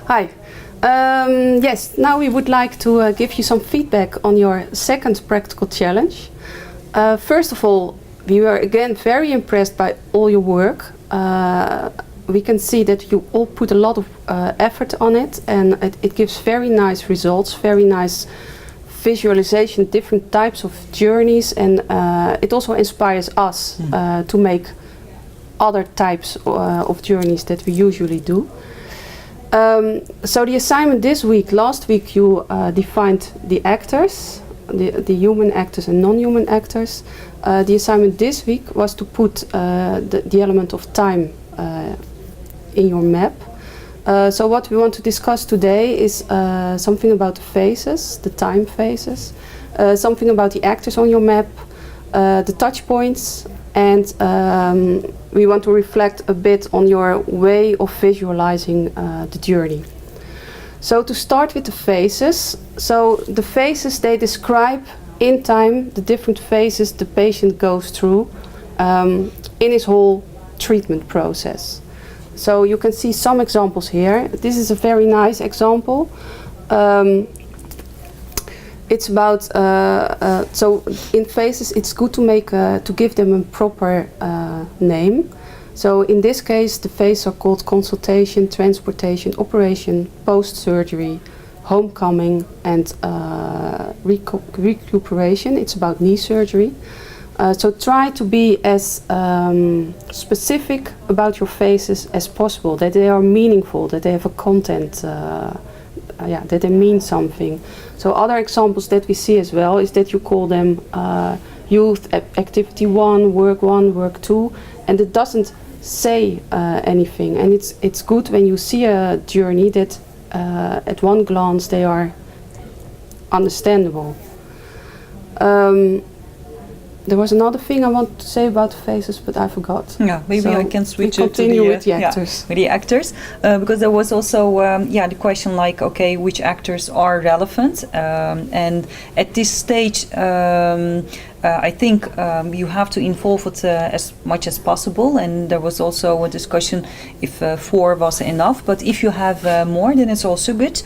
Hi. Yes, now we would like to give you some feedback on your second practical challenge. First of all, we were again very impressed by all your work. We can see that you all put a lot of effort on it, and it gives very nice results, very nice visualization, different types of journeys, and it also inspires us to make other types of journeys that we usually do. So the assignment this week, last week you defined the actors, the human actors and non-human actors. The assignment this week was to put the element of time in your map. So what we want to discuss today is something about the phases, the time phases, something about the actors on your map, the touch points, and we want to reflect a bit on your way of visualizing the journey. So to start with the phases, so the phases, they describe in time the different phases the patient goes through in his whole treatment process. So you can see some examples here. This is a very nice example. It's about so in phases it's good to make to give them a proper name. So in this case the phases are called consultation, transportation, operation, post-surgery, homecoming, and recuperation. It's about knee surgery. So try to be as specific about your phases as possible, that they are meaningful, that they have a content, that they mean something. So other examples that we see as well is that you call them youth activity 1, work 2, and it doesn't say anything. And it's good when you see a journey that at one glance they are understandable. There was another thing I wanted to say about the phases, but I forgot. Yeah, maybe so I can switch it to the, with the actors. Yeah, with the actors, because there was also the question like, okay, which actors are relevant, and at this stage. I think you have to involve it as much as possible, and there was also a discussion if 4 was enough, but if you have more, then it's also good,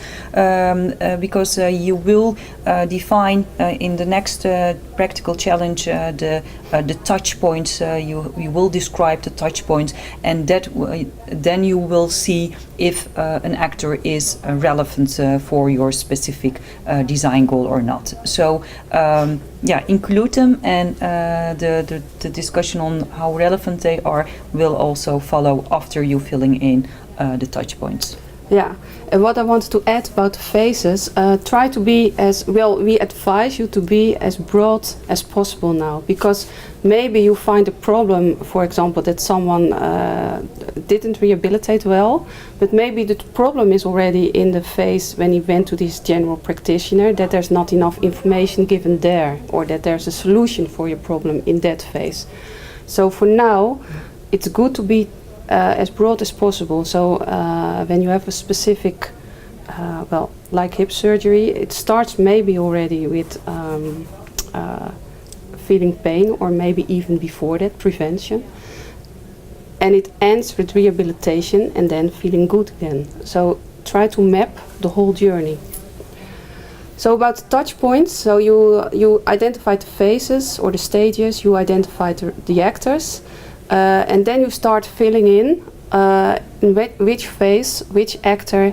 because you will define in the next practical challenge the touch points. You will describe the touch points, and that then you will see if an actor is relevant for your specific design goal or not. So include them, and the discussion on how relevant they are will also follow after you filling in the touch points. Yeah, and what I wanted to add about the phases, try to be as well, we advise you to be as broad as possible now, because maybe you find a problem, for example, that someone didn't rehabilitate well, but maybe the problem is already in the phase when he went to this general practitioner, that there's not enough information given there, or that there's a solution for your problem in that phase. So for now, it's good to be as broad as possible. So when you have a specific, like hip surgery, it starts maybe already with feeling pain, or maybe even before that, prevention. And it ends with rehabilitation and then feeling good again. So try to map the whole journey. So about the touch points, so you identified the phases or the stages, you identified the actors, and then you start filling in which phase, which actor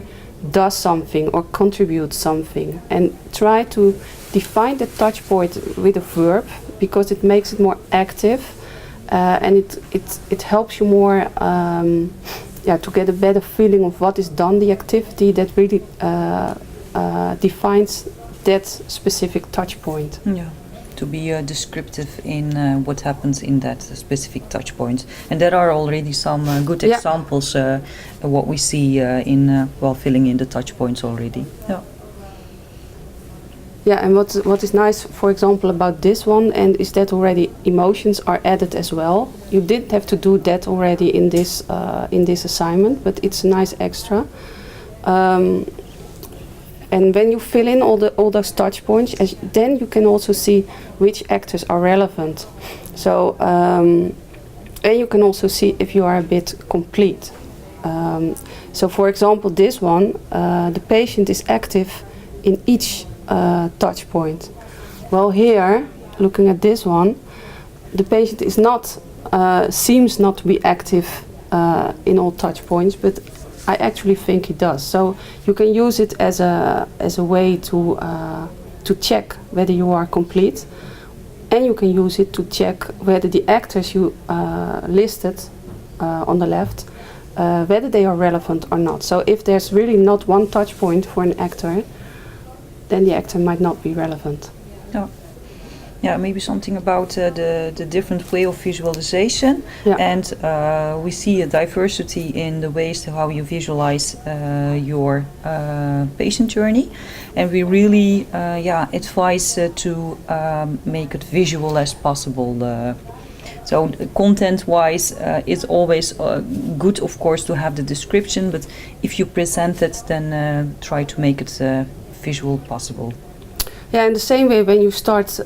does something or contributes something, and try to define the touch point with a verb, because it makes it more active, and it helps you more to get a better feeling of what is done, the activity that really defines that specific touch point. Yeah. To be descriptive in what happens in that specific touch point, and there are already some good examples what we see in filling in the touch points already. Yeah, and what is nice, for example, about this one, and is that already emotions are added as well. You didn't have to do that already in this assignment, but it's a nice extra. And when you fill in all those touch points, then you can also see which actors are relevant. So and you can also see if you are a bit complete. So for example, this one, the patient is active in each touch point. Well, here, looking at this one, the patient is not, seems not to be active in all touch points, but I actually think he does. So you can use it as a way to check whether you are complete, and you can use it to check whether the actors you listed on the left, whether they are relevant or not. So if there's really not one touch point for an actor, then the actor might not be relevant. No. Yeah, maybe something about the different way of visualization. Yeah. And we see a diversity in the ways to how you visualize your patient journey. And we really advise to make it visual as possible. So content-wise, it's always good, of course, to have the description, but if you present it, then try to make it visual possible. Yeah, in the same way, when you start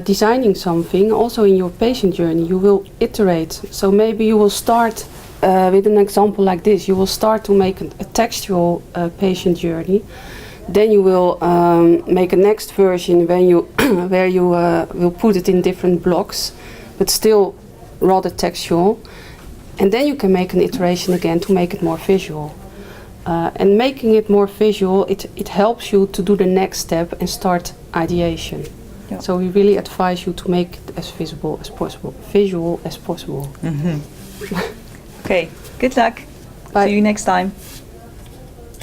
designing something, also in your patient journey, you will iterate. So maybe you will start with an example like this. You will start to make a textual patient journey. Then you will make a next version when you where you will put it in different blocks, but still rather textual. And then you can make an iteration again to make it more visual. And making it more visual, it helps you to do the next step and start ideation. Yeah. So we really advise you to make it as visual as possible. Visual as possible. Okay, good luck. Bye. See you next time.